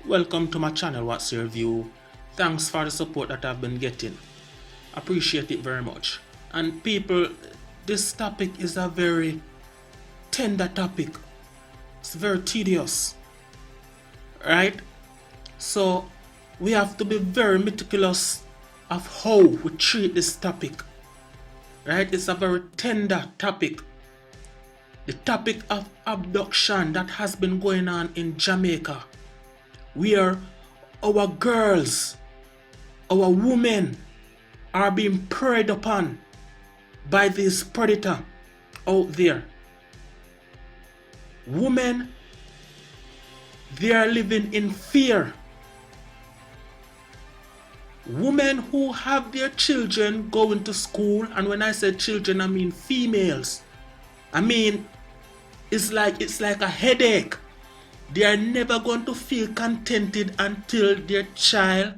Welcome to my channel. What's your view? Thanks for the support that I've been getting. Appreciate it very much. And people, this topic is a very tender topic. It's very tedious, right? So we have to be very meticulous of how we treat this topic, right? It's a very tender topic. The topic of abduction that has been going on in Jamaica, where our girls, our women are being preyed upon by this predator out there. Women, they are living in fear. Women who have their children going to school, and when I say children, I mean females. I mean, it's like a headache. They are never going to feel contented until their child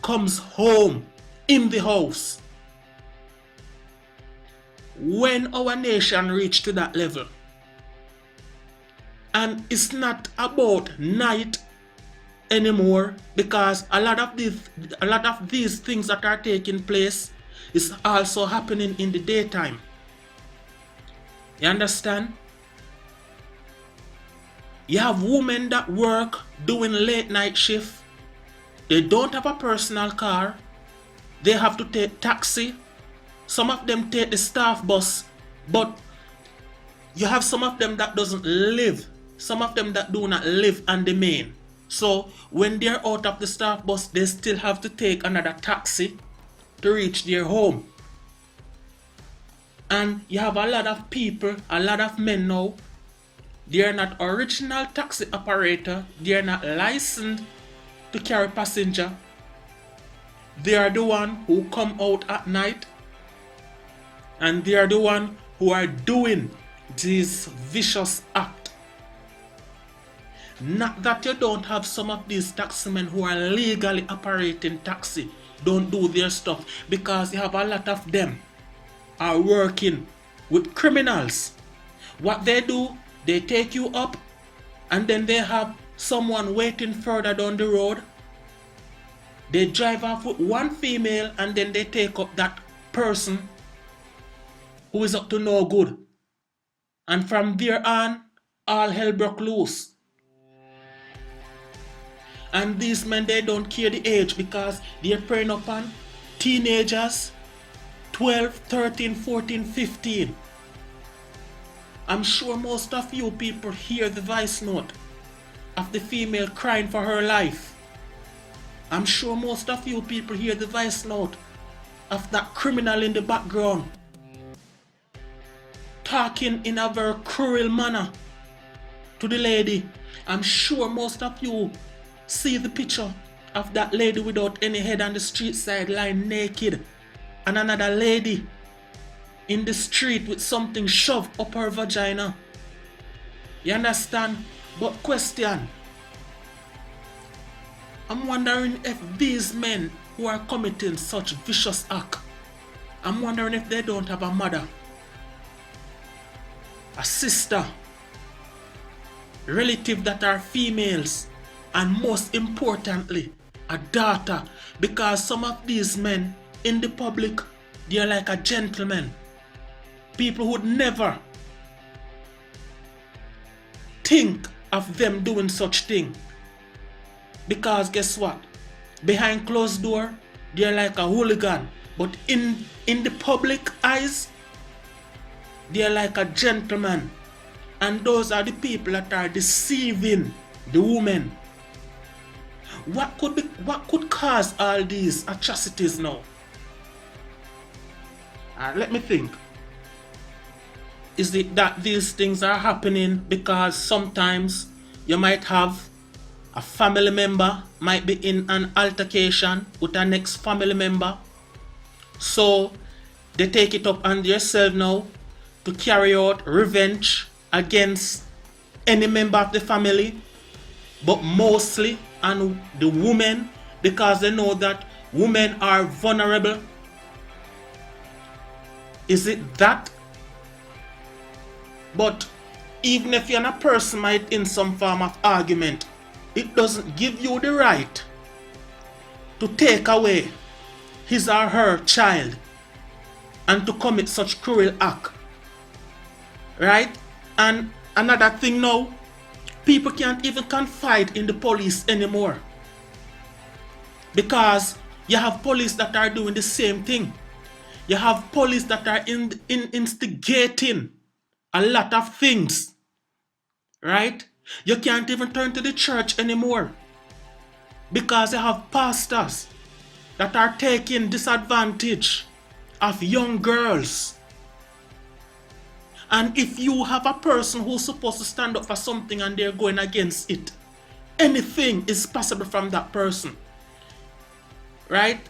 comes home in the house. When our nation reached to that level, and it's not about night anymore, because a lot of these things that are taking place is also happening in the daytime. You understand? You have women that work doing late night shift. They don't have a personal car. They have to take taxi. Some of them take the staff bus, but you have some of them that doesn't live. Some of them that do not live on the main. So when they're out of the staff bus, they still have to take another taxi to reach their home. And you have a lot of people, a lot of men now, they are not original taxi operator. They are not licensed to carry passenger. They are the one who come out at night, and they are the one who are doing this vicious act. Not that you don't have some of these taximen who are legally operating taxi, don't do their stuff, because you have a lot of them are working with criminals. What they do, they take you up, and then they have someone waiting further down the road. They drive off with one female, and then they take up that person who is up to no good. And from there on, all hell broke loose. And these men, they don't care the age, because they're preying upon teenagers, 12, 13, 14, 15. I'm sure most of you people hear the voice note of the female crying for her life. I'm sure most of you people hear the voice note of that criminal in the background talking in a very cruel manner to the lady. I'm sure most of you see the picture of that lady without any head on the street side lying naked, and another lady in the street with something shoved up her vagina. You understand? But question, I'm wondering if these men who are committing such vicious act, I'm wondering if they don't have a mother, a sister, relative that are females, and most importantly, a daughter. Because some of these men in the public, they are like a gentleman. People would never think of them doing such thing. Because guess what? Behind closed door, they're like a hooligan. But in the public eyes, they're like a gentleman. And those are the people that are deceiving the women. What could cause all these atrocities now? Let me think. Is it that these things are happening because sometimes you might have a family member might be in an altercation with a next family member, so they take it up on themselves now to carry out revenge against any member of the family, but mostly on the women, because they know that women are vulnerable? Is it that? But even if you're a person might in some form of argument, it doesn't give you the right to take away his or her child and to commit such cruel act. Right? And another thing now, people can't even confide in the police anymore. Because you have police that are doing the same thing. You have police that are instigating a lot of things. Right? You can't even turn to the church anymore. Because you have pastors that are taking disadvantage of young girls. And if you have a person who's supposed to stand up for something and they're going against it, anything is possible from that person. Right?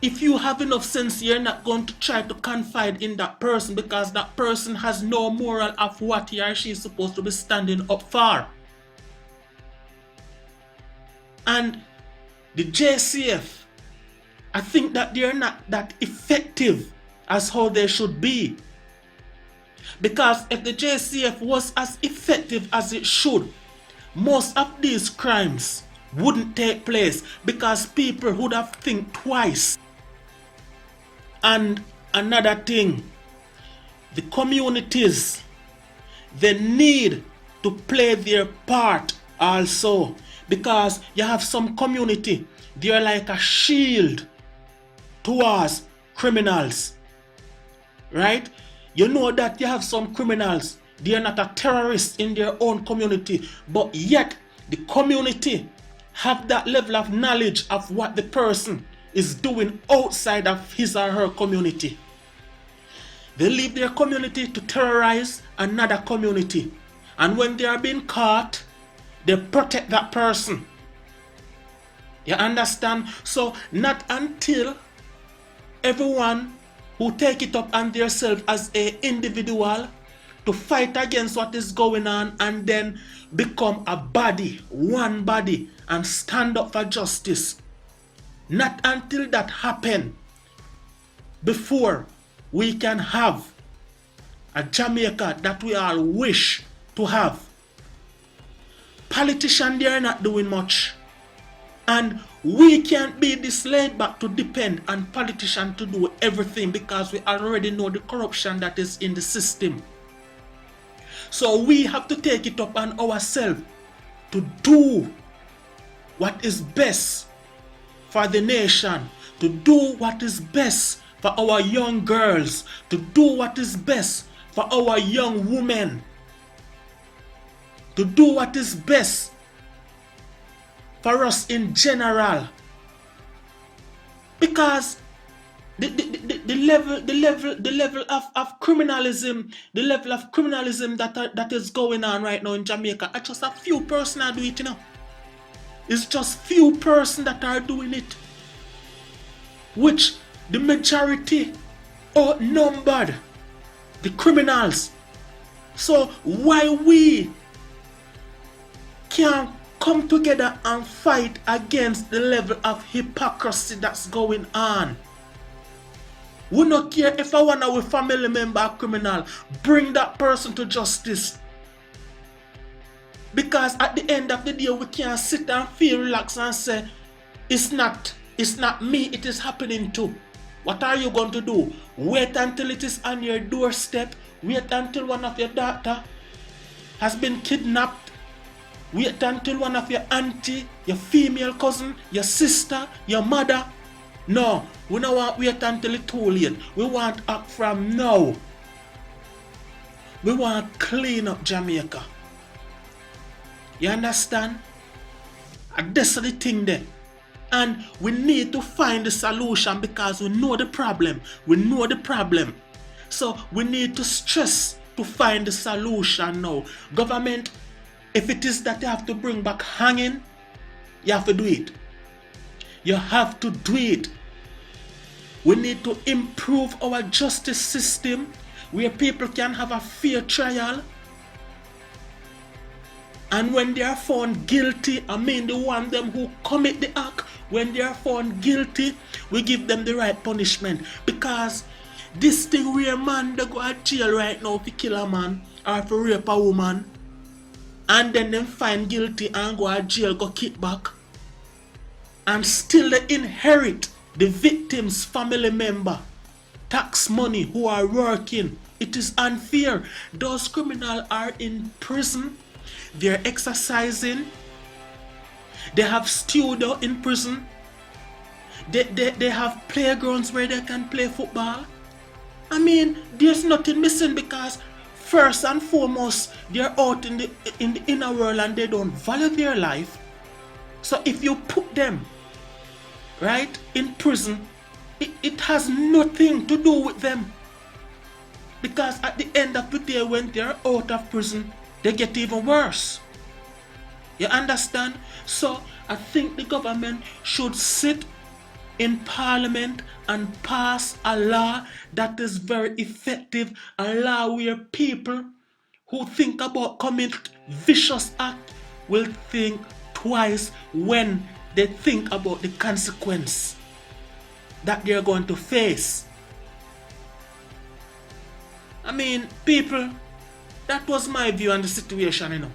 If you have enough sense, you're not going to try to confide in that person because that person has no moral of what he or she is supposed to be standing up for. And the JCF, I think that they're not that effective as how they should be. Because if the JCF was as effective as it should, most of these crimes wouldn't take place because people would have think twice. And another thing, the communities, they need to play their part also, because you have some community, they're like a shield towards criminals, right? You know that you have some criminals, they're not a terrorist in their own community, but yet the community have that level of knowledge of what the person is doing outside of his or her community. They leave their community to terrorize another community. And when they are being caught, they protect that person. You understand? So not until everyone who take it up on themselves as an individual to fight against what is going on and then become a body, one body, and stand up for justice. Not until that happens before we can have a Jamaica that we all wish to have. Politicians, they are not doing much. And we can't be this laid back to depend on politicians to do everything because we already know the corruption that is in the system. So we have to take it up on ourselves to do what is best for the nation, to do what is best for our young girls, to do what is best for our young women, to do what is best for us in general. Because the level of criminalism, that is going on right now in Jamaica, are just a few persons are doing it, you know. It's just few persons that are doing it, which the majority outnumbered the criminals. So why we can't come together and fight against the level of hypocrisy that's going on? We don't care if one of our family member a criminal, bring that person to justice. Because at the end of the day, we can't sit and feel relaxed and say, it's not me, it is happening too. What are you going to do? Wait until it is on your doorstep? Wait until one of your daughter has been kidnapped? Wait until one of your auntie, your female cousin, your sister, your mother? No, we don't want to wait until it's too late. We want up from now. We want to clean up Jamaica. You understand? And that's the thing there. And we need to find the solution because we know the problem. We know the problem. So we need to stress to find the solution now. Government, if it is that you have to bring back hanging, you have to do it. You have to do it. We need to improve our justice system where people can have a fair trial. And when they are found guilty, I mean the one them who commit the act, when they are found guilty, we give them the right punishment. Because this thing where man they go to jail right now to kill a man or to rape a woman, and then them find guilty and go to jail, go kick back, and still they inherit the victim's family member tax money who are working. It is unfair. Those criminals are in prison, they're exercising, they have studio in prison, they have playgrounds where they can play football. I mean, there's nothing missing, because first and foremost, they're out in the inner world and they don't value their life. So if you put them, right, in prison, it has nothing to do with them. Because at the end of the day, when they're out of prison, they get even worse. You understand? So I think the government should sit in parliament and pass a law that is very effective, a law where people who think about commit vicious act will think twice when they think about the consequence that they're going to face. I mean, people, that was my view on the situation, you know.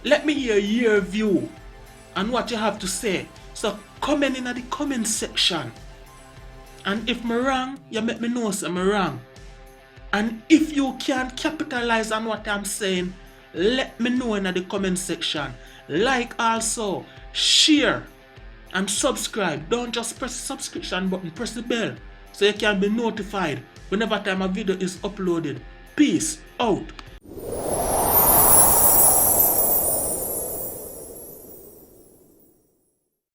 Let me hear your view and what you have to say. So comment in the comment section. And if I'm wrong, you make me know I'm wrong. And if you can't capitalize on what I'm saying, let me know in the comment section. Like also, share and subscribe. Don't just press the subscription button, press the bell so you can be notified whenever time a video is uploaded. Peace out.